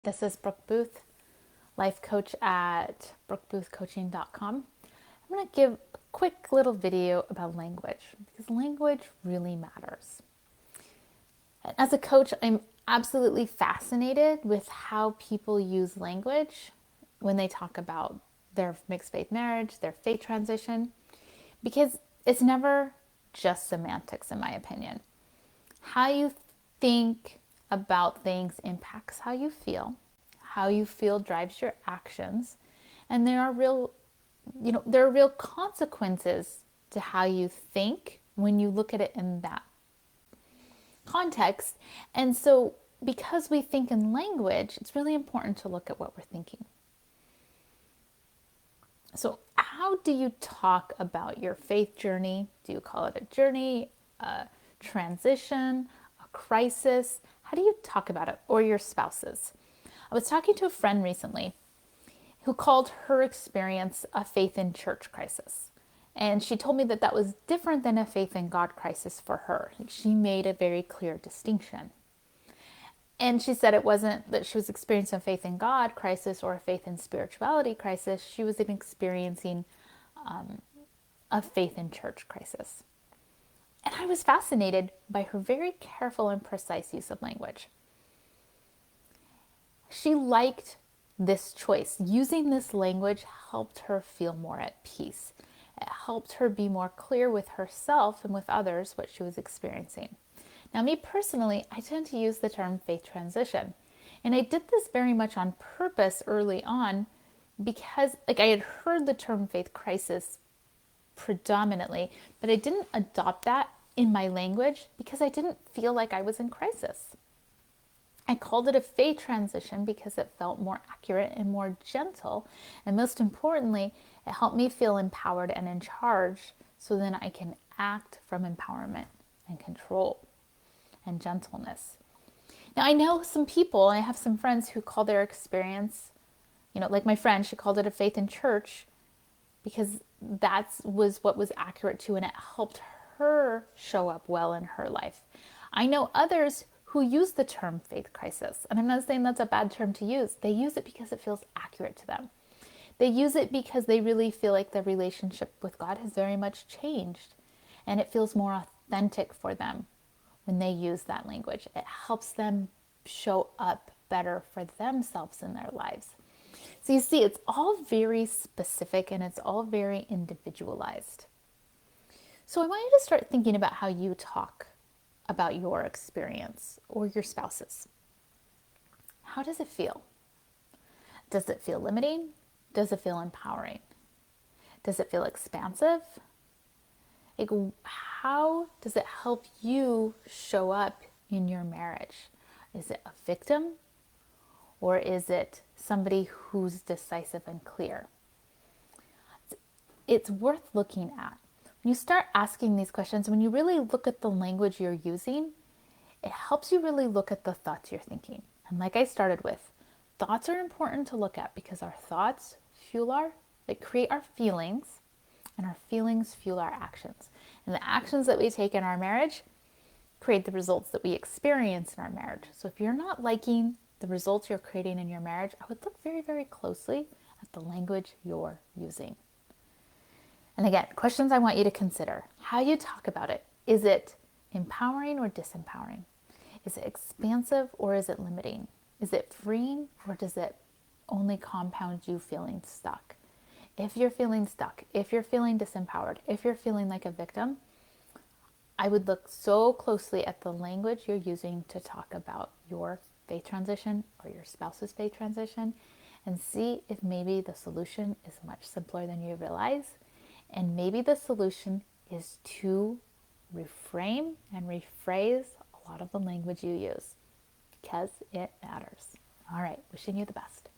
This is Brooke Booth, life coach at brookeboothcoaching.com. I'm going to give a quick little video about language because language really matters. And as a coach, I'm absolutely fascinated with how people use language when they talk about their mixed faith marriage, their faith transition, because it's never just semantics, in my opinion. How you think about things impacts how you feel. How you feel drives your actions. And there are real consequences to how you think when you look at it in that context. And so because we think in language, it's really important to look at what we're thinking. So how do you talk about your faith journey? Do you call it a journey, a transition, a crisis? How do you talk about it? Or your spouses? I was talking to a friend recently who called her experience a faith in church crisis. And she told me that that was different than a faith in God crisis for her. She made a very clear distinction. And she said it wasn't that she was experiencing a faith in God crisis or a faith in spirituality crisis. She was experiencing a faith in church crisis. And I was fascinated by her very careful and precise use of language. She liked this choice. Using this language helped her feel more at peace. It helped her be more clear with herself and with others what she was experiencing. Now, me personally, I tend to use the term faith transition. And I did this very much on purpose early on because I had heard the term faith crisis predominantly, but I didn't adopt that in my language because I didn't feel like I was in crisis. I called it a faith transition because it felt more accurate and more gentle. And most importantly, it helped me feel empowered and in charge so then I can act from empowerment and control and gentleness. Now, I know some people, I have some friends who call their experience, like my friend, she called it a faith in church because that was what was accurate too, and it helped her show up well in her life. I know others who use the term faith crisis, and I'm not saying that's a bad term to use. They use it because it feels accurate to them. They use it because they really feel like their relationship with God has very much changed, and it feels more authentic for them when they use that language. It helps them show up better for themselves in their lives. So you see, it's all very specific and it's all very individualized. So I want you to start thinking about how you talk about your experience or your spouse's. How does it feel? Does it feel limiting? Does it feel empowering? Does it feel expansive? How does it help you show up in your marriage? Is it a victim or is it somebody who's decisive and clear? It's worth looking at. When you start asking these questions, when you really look at the language you're using, it helps you really look at the thoughts you're thinking. And like I started with, thoughts are important to look at because our thoughts create our feelings, and our feelings fuel our actions. And the actions that we take in our marriage create the results that we experience in our marriage. So if you're not liking the results you're creating in your marriage, I would look very, very closely at the language you're using. And again, questions I want you to consider. How you talk about it. Is it empowering or disempowering? Is it expansive or is it limiting? Is it freeing or does it only compound you feeling stuck? If you're feeling stuck, if you're feeling disempowered, if you're feeling like a victim, I would look so closely at the language you're using to talk about your faith transition or your spouse's faith transition and see if maybe the solution is much simpler than you realize. And maybe the solution is to reframe and rephrase a lot of the language you use because it matters. All right, wishing you the best.